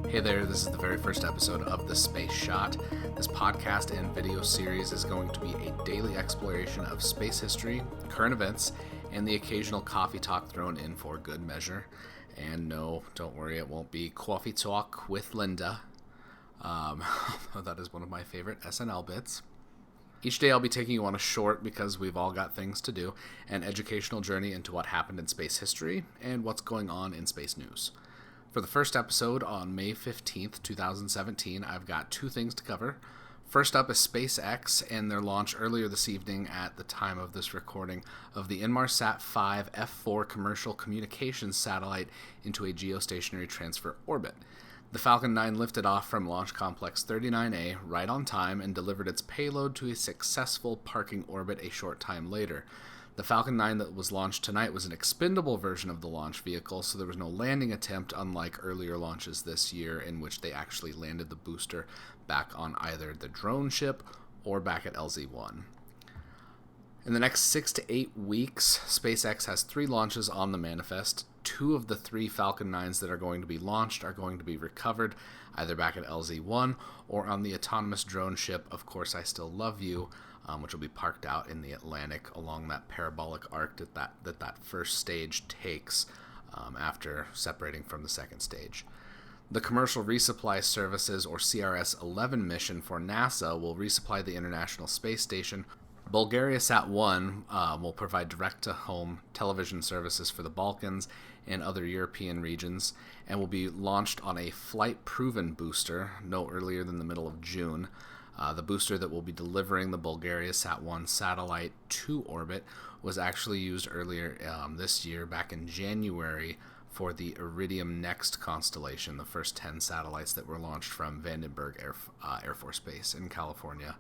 Hey there, this is the very first episode of The Space Shot. This podcast and video series is going to be a daily exploration of space history, current events, and the occasional coffee talk thrown in for good measure. And no, don't worry, it won't be coffee talk with Linda. That is one of my favorite SNL bits. Each day I'll be taking you on a short, because we've all got things to do, an educational journey into what happened in space history and what's going on in space news. For the first episode on May 15th, 2017, I've got two things to cover. First up is SpaceX and their launch earlier this evening at the time of this recording of the Inmarsat 5 F4 commercial communications satellite into a geostationary transfer orbit. The Falcon 9 lifted off from Launch Complex 39A right on time and delivered its payload to a successful parking orbit a short time later. The Falcon 9 that was launched tonight was an expendable version of the launch vehicle, so there was no landing attempt, unlike earlier launches this year in which they actually landed the booster back on either the drone ship or back at LZ-1. In the next 6 to 8 weeks, SpaceX has 3 launches on the manifest. 2 of the 3 Falcon 9s that are going to be launched are going to be recovered, either back at LZ-1 or on the autonomous drone ship, Of Course I Still Love You, which will be parked out in the Atlantic along that parabolic arc that first stage takes after separating from the second stage. The Commercial Resupply Services, or CRS-11 mission for NASA, will resupply the International Space Station. BulgariaSat-1 will provide direct-to-home television services for the Balkans and other European regions, and will be launched on a flight-proven booster no earlier than the middle of June. The booster that will be delivering the BulgariaSat-1 satellite to orbit was actually used earlier this year, back in January, for the Iridium Next constellation, the first 10 satellites that were launched from Vandenberg Air Force Base in California.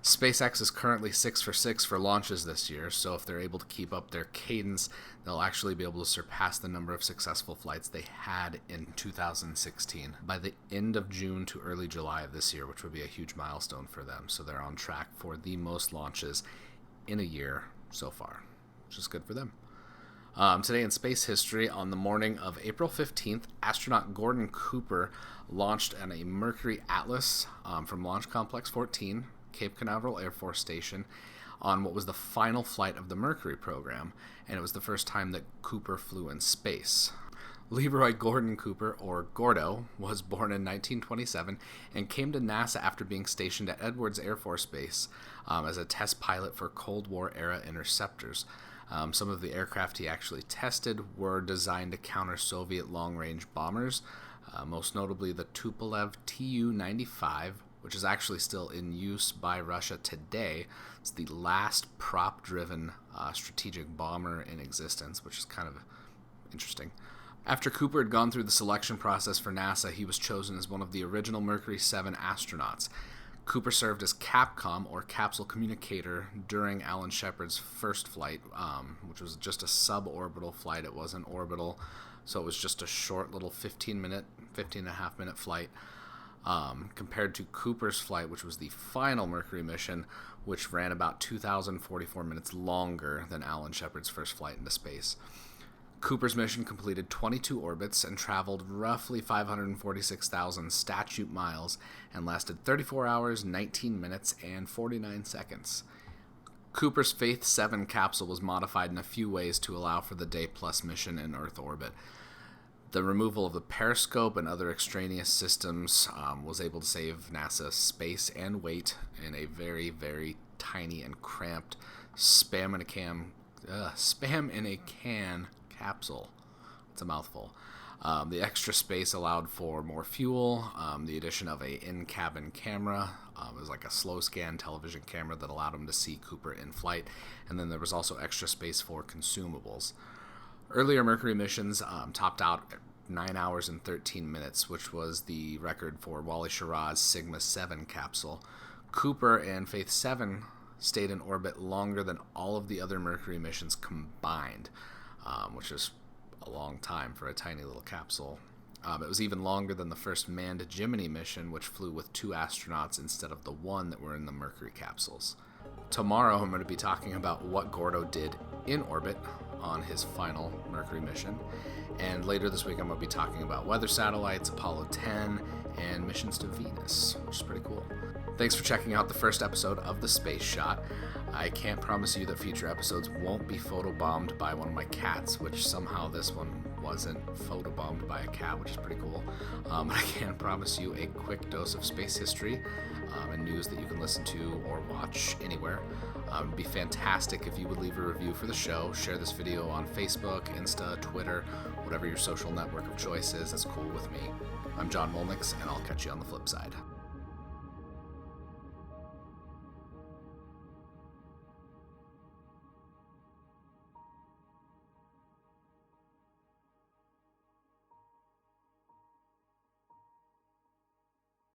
SpaceX is currently 6 for 6 for launches this year, so if they're able to keep up their cadence, they'll actually be able to surpass the number of successful flights they had in 2016 by the end of June to early July of this year, which would be a huge milestone for them. So they're on track for the most launches in a year so far, which is good for them. Today in space history, on the morning of April 15th, astronaut Gordon Cooper launched on a Mercury Atlas from Launch Complex 14, Cape Canaveral Air Force Station, on what was the final flight of the Mercury program, and it was the first time that Cooper flew in space. Leroy Gordon Cooper, or Gordo, was born in 1927 and came to NASA after being stationed at Edwards Air Force Base as a test pilot for Cold War-era interceptors. Some of the aircraft he actually tested were designed to counter Soviet long-range bombers, most notably the Tupolev Tu-95, which is actually still in use by Russia today. It's the last prop-driven strategic bomber in existence, which is kind of interesting. After Cooper had gone through the selection process for NASA, he was chosen as one of the original Mercury 7 astronauts. Cooper served as Capcom, or capsule communicator, during Alan Shepard's first flight, which was just a suborbital flight. It wasn't orbital, so it was just a short little 15 and a half minute flight. Compared to Cooper's flight, which was the final Mercury mission, which ran about 2,044 minutes longer than Alan Shepard's first flight into space. Cooper's mission completed 22 orbits and traveled roughly 546,000 statute miles and lasted 34 hours, 19 minutes, and 49 seconds. Cooper's Faith 7 capsule was modified in a few ways to allow for the Day-plus mission in Earth orbit. The removal of the periscope and other extraneous systems was able to save NASA space and weight in a very, very tiny and cramped spam in a can capsule. It's a mouthful. The extra space allowed for more fuel, the addition of a in-cabin camera. It was like a slow scan television camera that allowed him to see Cooper in flight, and then there was also extra space for consumables. Earlier Mercury missions topped out 9 hours and 13 minutes, which was the record for Wally Schirra's Sigma 7 capsule. Cooper and Faith 7 stayed in orbit longer than all of the other Mercury missions combined, which is a long time for a tiny little capsule. It was even longer than the first manned Gemini mission, which flew with 2 astronauts instead of the 1 that were in the Mercury capsules. Tomorrow I'm going to be talking about what Gordo did in orbit, on his final Mercury mission. And later this week I'm going to be talking about weather satellites, Apollo 10, and missions to Venus, which is pretty cool. Thanks for checking out the first episode of The Space Shot. I can't promise you that future episodes won't be photobombed by one of my cats, which somehow this one wasn't photobombed by a cat, which is pretty cool. I can promise you a quick dose of space history and news that you can listen to or watch anywhere. It'd be fantastic if you would leave a review for the show, share this video on Facebook, Insta, Twitter, whatever your social network of choice is. That's cool with me. I'm John Molnix, and I'll catch you on the flip side.